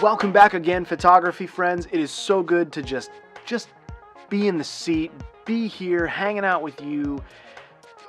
Welcome back again, photography friends. It is so good to just be in the seat, be here, hanging out with you.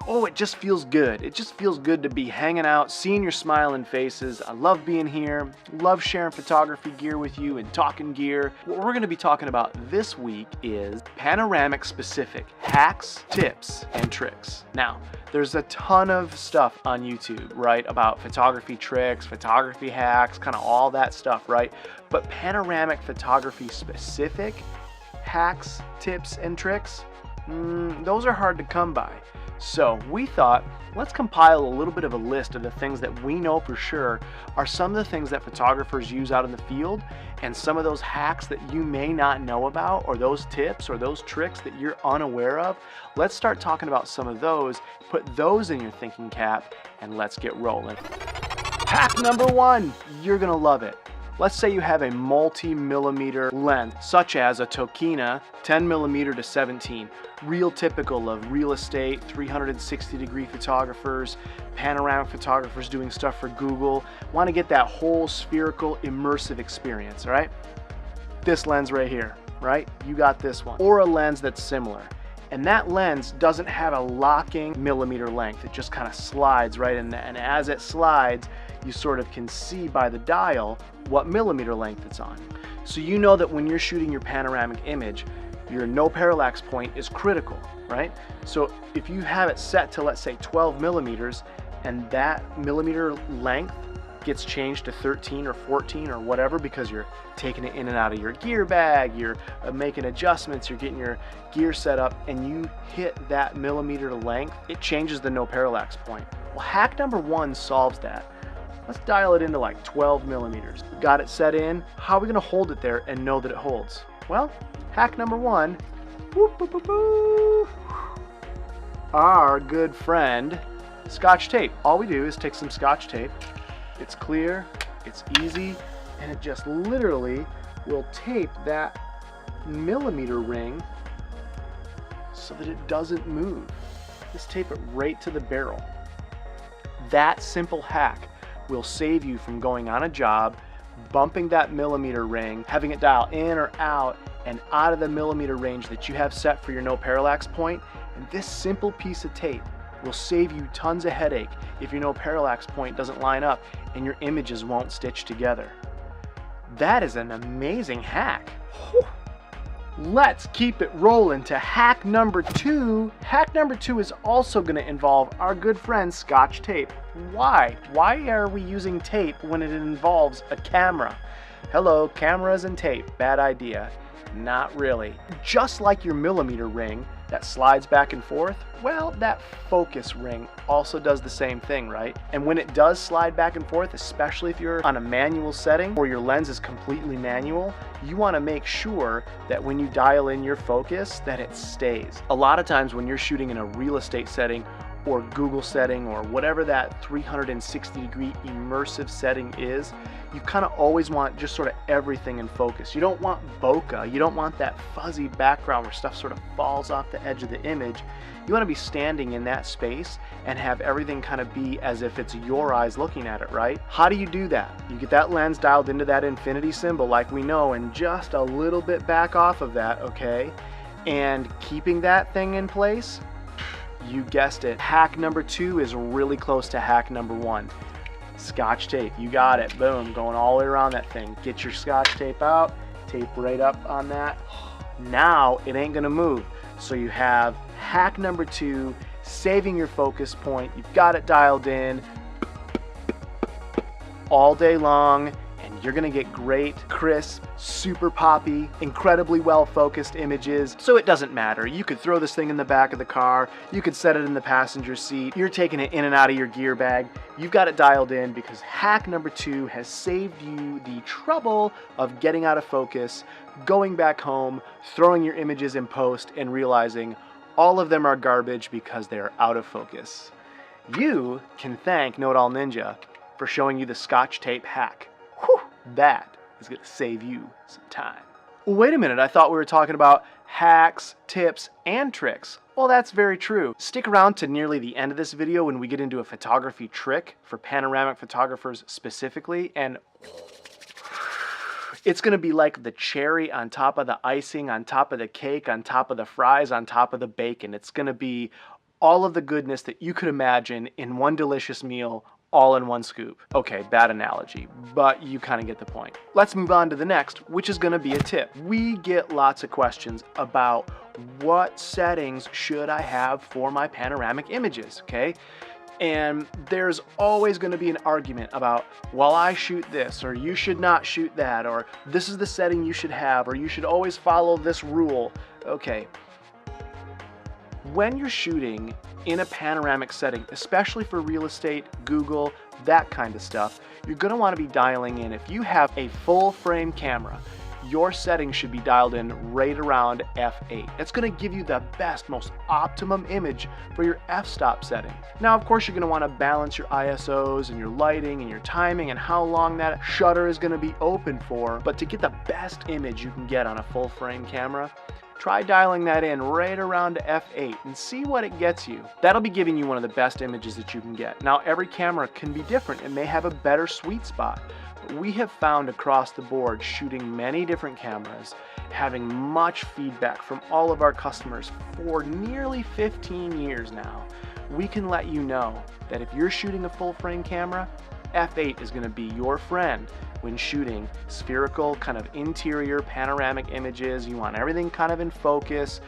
Oh, it just feels good. It just feels good to be hanging out, seeing your smiling faces. I love being here, love sharing photography gear with you and talking gear. What we're gonna be talking about this week is panoramic specific hacks, tips, and tricks. Now, there's a ton of stuff on YouTube, right, about photography tricks, photography hacks, kind of all that stuff, right? But panoramic photography specific hacks, tips, and tricks, those are hard to come by. So we thought, let's compile a little bit of a list of the things that we know for sure are some of the things that photographers use out in the field, and some of those hacks that you may not know about, or those tips or those tricks that you're unaware of. Let's start talking about some of those, put those in your thinking cap, and let's get rolling. Hack number one, you're gonna love it. Let's say you have a multi-millimeter lens, such as a Tokina 10mm to 17, real typical of real estate, 360-degree photographers, panoramic photographers doing stuff for Google, want to get that whole spherical immersive experience, all right? This lens right here, right? You got this one. Or a lens that's similar. And that lens doesn't have a locking millimeter length. It just kind of slides, right? And as it slides, you sort of can see by the dial what millimeter length it's on. So you know that when you're shooting your panoramic image, your no parallax point is critical, right? So if you have it set to, let's say, 12 millimeters, and that millimeter length gets changed to 13 or 14 or whatever because you're taking it in and out of your gear bag, you're making adjustments, you're getting your gear set up, and you hit that millimeter length, it changes the no parallax point. Well, hack number one solves that. Let's dial it into like 12 millimeters. Got it set in. How are we gonna hold it there and know that it holds? Well, hack number one, our good friend, Scotch tape. All we do is take some Scotch tape. It's clear, it's easy, and it just literally will tape that millimeter ring so that it doesn't move. Just tape it right to the barrel. That simple hack will save you from going on a job, bumping that millimeter ring, having it dial in or out and out of the millimeter range that you have set for your no parallax point. And this simple piece of tape will save you tons of headache if your no parallax point doesn't line up and your images won't stitch together. That is an amazing hack. Whew. Let's keep it rolling to hack number two. Hack number two is also going to involve our good friend Scotch tape. Why? Why are we using tape when it involves a camera? Hello, cameras and tape. Bad idea. Not really. Just like your millimeter ring that slides back and forth, well, that focus ring also does the same thing, right? And when it does slide back and forth, especially if you're on a manual setting or your lens is completely manual, you want to make sure that when you dial in your focus that it stays. A lot of times when you're shooting in a real estate setting or Google setting or whatever that 360-degree immersive setting is, you kind of always want just sort of everything in focus. You don't want bokeh. You don't want that fuzzy background where stuff sort of falls off the edge of the image. You want to be standing in that space and have everything kind of be as if it's your eyes looking at it, right? How do you do that? You get that lens dialed into that infinity symbol like we know, and just a little bit back off of that, okay? And keeping that thing in place, you guessed it. Hack number two is really close to hack number one. Scotch tape, you got it. Boom, going all the way around that thing. Get your Scotch tape out, tape right up on that. Now it ain't gonna move. So you have hack number two, saving your focus point. You've got it dialed in all day long, and you're gonna get great, crisp, super poppy, incredibly well-focused images. So it doesn't matter. You could throw this thing in the back of the car. You could set it in the passenger seat. You're taking it in and out of your gear bag. You've got it dialed in because hack number two has saved you the trouble of getting out of focus, going back home, throwing your images in post, and realizing all of them are garbage because they're out of focus. You can thank Nodal Ninja for showing you the Scotch tape hack. Whew, that is going to save you some time. Wait a minute, I thought we were talking about hacks, tips, and tricks. Well, that's very true. Stick around to nearly the end of this video when we get into a photography trick for panoramic photographers specifically, and It's going to be like the cherry on top of the icing, on top of the cake, on top of the fries, on top of the bacon. It's going to be all of the goodness that you could imagine in one delicious meal, all in one scoop. Okay, bad analogy, but you kind of get the point. Let's move on to the next, which is going to be a tip. We get lots of questions about what settings should I have for my panoramic images, okay? And there's always going to be an argument about, well, I shoot this, or you should not shoot that, or this is the setting you should have, or you should always follow this rule. Okay. When you're shooting in a panoramic setting, especially for real estate, Google, that kind of stuff, you're going to want to be dialing in. If you have a full frame camera, your settings should be dialed in right around f8. It's going to give you the best, most optimum image for your f-stop setting. Now, of course, you're going to want to balance your ISOs and your lighting and your timing and how long that shutter is going to be open for. But to get the best image you can get on a full frame camera, try dialing that in right around f8 and see what it gets you. That'll be giving you one of the best images that you can get. Now, every camera can be different and may have a better sweet spot. We have found across the board, shooting many different cameras, having much feedback from all of our customers for nearly 15 years now. We can let you know that if you're shooting a full frame camera, f8 is going to be your friend when shooting spherical kind of interior panoramic images. You want everything kind of in focus,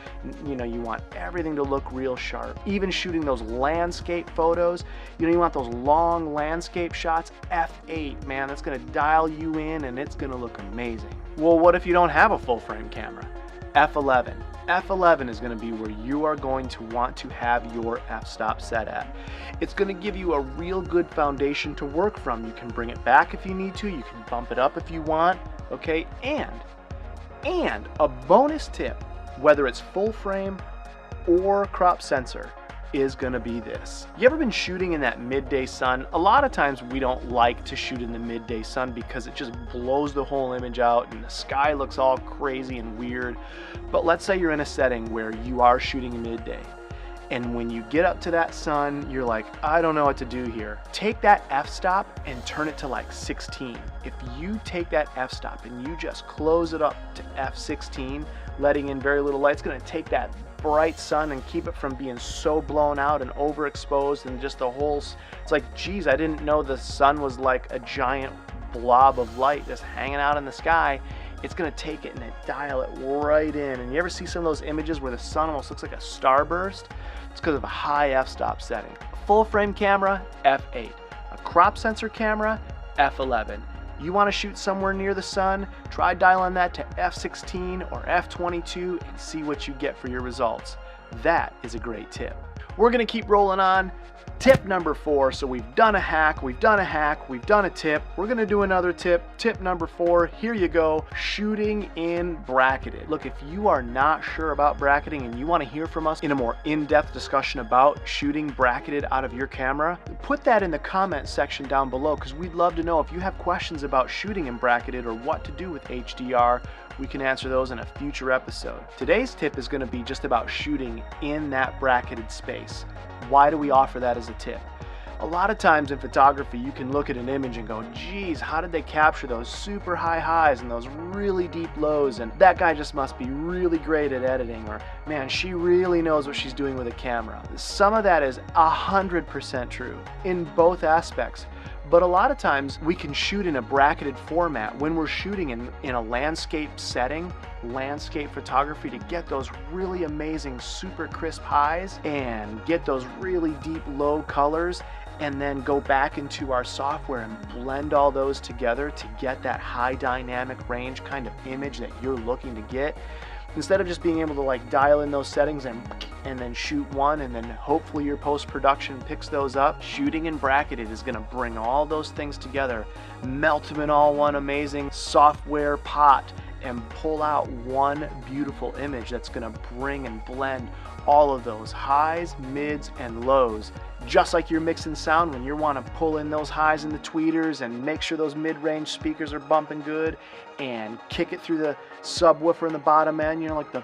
you want everything to look real sharp. Even shooting those landscape photos, you want those long landscape shots, f8, man, that's going to dial you in and it's going to look amazing. Well, what if you don't have a full frame camera? f11. f11 is going to be where you are going to want to have your f-stop set at. It's going to give you a real good foundation to work from. You can bring it back if you need to, you can bump it up if you want, okay? And a bonus tip, whether it's full frame or crop sensor, is going to be this. You ever been shooting in that midday sun? A lot of times we don't like to shoot in the midday sun because it just blows the whole image out and the sky looks all crazy and weird. But let's say you're in a setting where you are shooting midday, and when you get up to that sun, you're like, I don't know what to do here. Take that f-stop and turn it to like 16. If you take that f-stop and you just close it up to f16, letting in very little light, it's going to take that bright sun and keep it from being so blown out and overexposed, and just the whole, it's like, geez, I didn't know the sun was like a giant blob of light just hanging out in the sky. It's going to take it and dial it right in. And you ever see some of those images where the sun almost looks like a starburst? It's because of a high f-stop setting. A full frame camera, f8. A crop sensor camera, f11. You want to shoot somewhere near the sun, try dialing that to f16 or f22 and see what you get for your results. That is a great tip. We're going to keep rolling on. Tip number 4. So we've done a hack, we've done a tip. We're going to do another tip. Tip number 4, here you go, shooting in bracketed. Look, if you are not sure about bracketing and you want to hear from us in a more in-depth discussion about shooting bracketed out of your camera, put that in the comment section down below, because we'd love to know if you have questions about shooting in bracketed or what to do with HDR. We can answer those in a future episode. Today's tip is going to be just about shooting in that bracketed space. Why do we offer that as a tip? A lot of times in photography, you can look at an image and go, geez, how did they capture those super high highs and those really deep lows? And that guy just must be really great at editing, or man, she really knows what she's doing with a camera. Some of that is 100% true in both aspects. But a lot of times we can shoot in a bracketed format when we're shooting in a landscape setting, landscape photography, to get those really amazing super crisp highs and get those really deep low colors, and then go back into our software and blend all those together to get that high dynamic range kind of image that you're looking to get. Instead of just being able to like dial in those settings and then shoot one and then hopefully your post-production picks those up, shooting in bracketed is going to bring all those things together, melt them in all one amazing software pot, and pull out one beautiful image that's going to bring and blend all of those highs, mids, and lows. Just like you're mixing sound, when you want to pull in those highs in the tweeters and make sure those mid-range speakers are bumping good, and kick it through the subwoofer in the bottom end, like the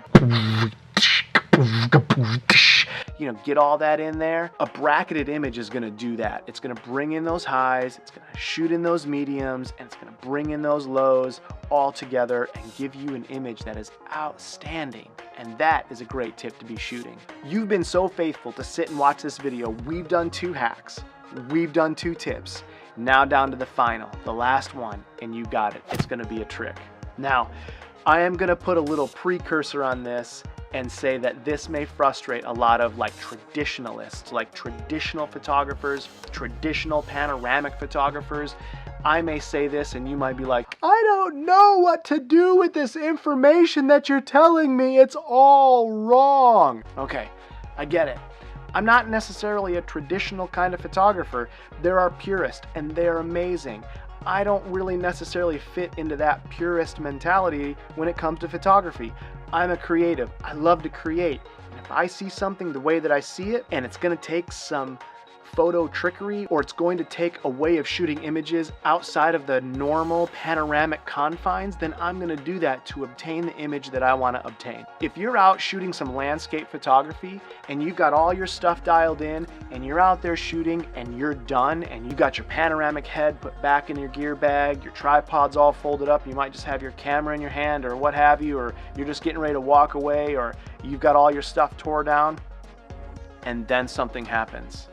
get all that in there. A bracketed image is gonna do that. It's gonna bring in those highs, it's gonna shoot in those mediums, and it's gonna bring in those lows all together and give you an image that is outstanding. And that is a great tip to be shooting. You've been so faithful to sit and watch this video. We've done 2 hacks. We've done 2 tips. Now down to the final, the last one, and you got it. It's gonna be a trick. Now, I am gonna put a little precursor on this and say that this may frustrate a lot of traditionalists, like traditional photographers, traditional panoramic photographers. I may say this and you might be like, I don't know what to do with this information that you're telling me. It's all wrong. Okay, I get it. I'm not necessarily a traditional kind of photographer. There are purists and they're amazing. I don't really necessarily fit into that purist mentality when it comes to photography. I'm a creative. I love to create. And if I see something the way that I see it, and it's gonna take some photo trickery, or it's going to take a way of shooting images outside of the normal panoramic confines, then I'm gonna do that to obtain the image that I wanna obtain. If you're out shooting some landscape photography and you've got all your stuff dialed in and you're out there shooting and you're done and you got your panoramic head put back in your gear bag, your tripod's all folded up, you might just have your camera in your hand or what have you, or you're just getting ready to walk away, or you've got all your stuff tore down, and then something happens.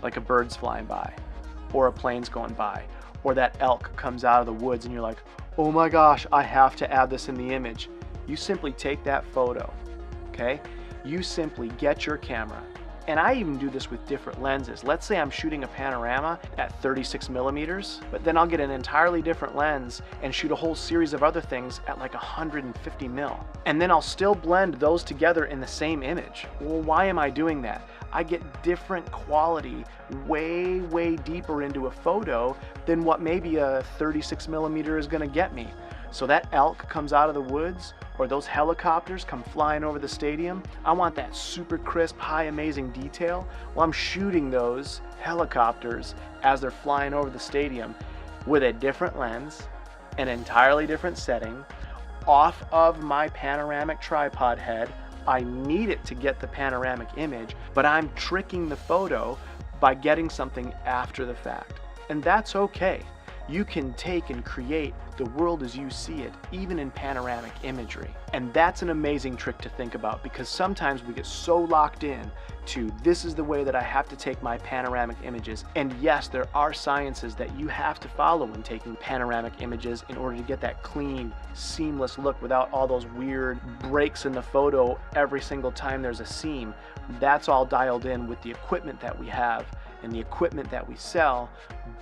Like a bird's flying by, or a plane's going by, or that elk comes out of the woods and you're like, oh my gosh, I have to add this in the image. You simply take that photo, okay? You simply get your camera, and I even do this with different lenses. Let's say I'm shooting a panorama at 36 millimeters, but then I'll get an entirely different lens and shoot a whole series of other things at like 150 mil. And then I'll still blend those together in the same image. Well, why am I doing that? I get different quality way, way deeper into a photo than what maybe a 36 millimeter is gonna get me. So that elk comes out of the woods, or those helicopters come flying over the stadium. I want that super crisp, high, amazing detail. Well, I'm shooting those helicopters as they're flying over the stadium with a different lens, an entirely different setting, off of my panoramic tripod head. I need it to get the panoramic image, but I'm tricking the photo by getting something after the fact. And that's okay. You can take and create the world as you see it, even in panoramic imagery. And that's an amazing trick to think about, because sometimes we get so locked in to this is the way that I have to take my panoramic images. And yes, there are sciences that you have to follow when taking panoramic images in order to get that clean, seamless look without all those weird breaks in the photo every single time there's a seam. That's all dialed in with the equipment that we have and the equipment that we sell.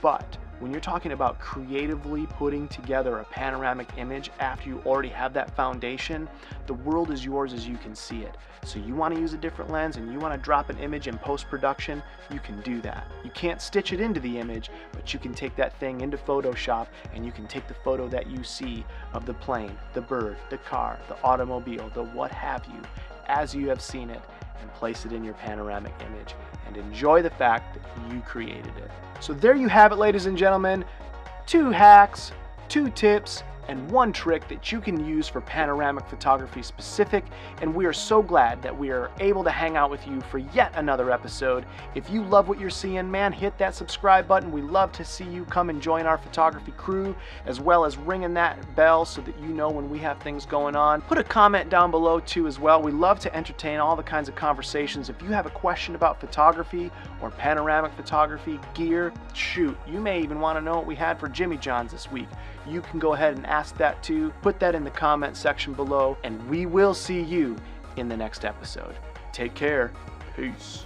But when you're talking about creatively putting together a panoramic image after you already have that foundation, the world is yours as you can see it. So you want to use a different lens and you want to drop an image in post-production, you can do that. You can't stitch it into the image, but you can take that thing into Photoshop and you can take the photo that you see of the plane, the bird, the car, the automobile, the what have you, as you have seen it, and place it in your panoramic image and enjoy the fact that you created it. So there you have it, ladies and gentlemen. 2 hacks, 2 tips, and 1 trick that you can use for panoramic photography specific, and we are so glad that we are able to hang out with you for yet another episode. If you love what you're seeing, man, hit that subscribe button. We love to see you come and join our photography crew, as well as ringing that bell so that you know when we have things going on. Put a comment down below too as well. We love to entertain all the kinds of conversations. If you have a question about photography or panoramic photography, gear, shoot, you may even want to know what we had for Jimmy John's this week. You can go ahead and ask that too. Put that in the comment section below, and we will see you in the next episode. Take care. Peace.